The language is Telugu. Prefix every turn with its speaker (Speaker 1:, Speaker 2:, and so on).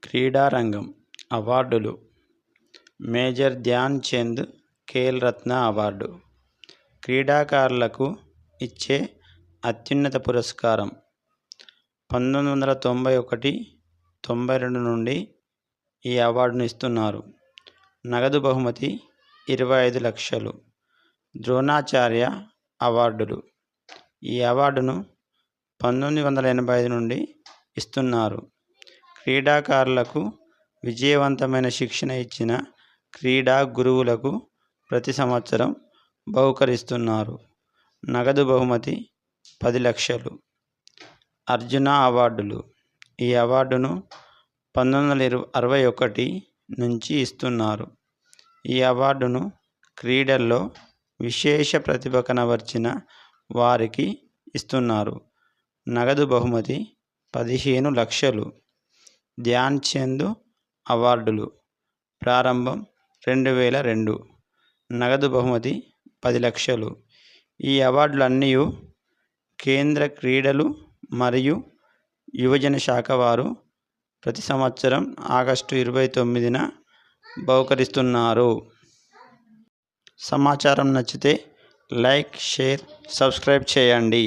Speaker 1: క్రీడారంగం అవార్డులు మేజర్ ధ్యాన్ చంద్ ఖేల్ రత్న అవార్డు క్రీడాకారులకు ఇచ్చే అత్యున్నత పురస్కారం. 1991-92 నుండి ఈ అవార్డును ఇస్తున్నారు. నగదు బహుమతి 25 లక్షలు. ద్రోణాచార్య అవార్డులు ఈ అవార్డును 1985 నుండి ఇస్తున్నారు. క్రీడాకారులకు విజయవంతమైన శిక్షణ ఇచ్చిన క్రీడా గురువులకు ప్రతి సంవత్సరం బహుకరిస్తున్నారు. నగదు బహుమతి 10 లక్షలు. అర్జున అవార్డులు ఈ అవార్డును 1961 నుంచి ఇస్తున్నారు. ఈ అవార్డును క్రీడల్లో విశేష ప్రతిభ కనబర్చిన వారికి ఇస్తున్నారు. నగదు బహుమతి 15 లక్షలు. ధ్యాన్ చంద్ అవార్డులు ప్రారంభం 2002. నగదు బహుమతి 10 లక్షలు. ఈ అవార్డులన్నీ కేంద్ర క్రీడలు మరియు యువజన శాఖ వారు ప్రతి సంవత్సరం ఆగస్టు 29న బహుకరిస్తున్నారు. సమాచారం నచ్చితే లైక్, షేర్, సబ్స్క్రైబ్ చేయండి.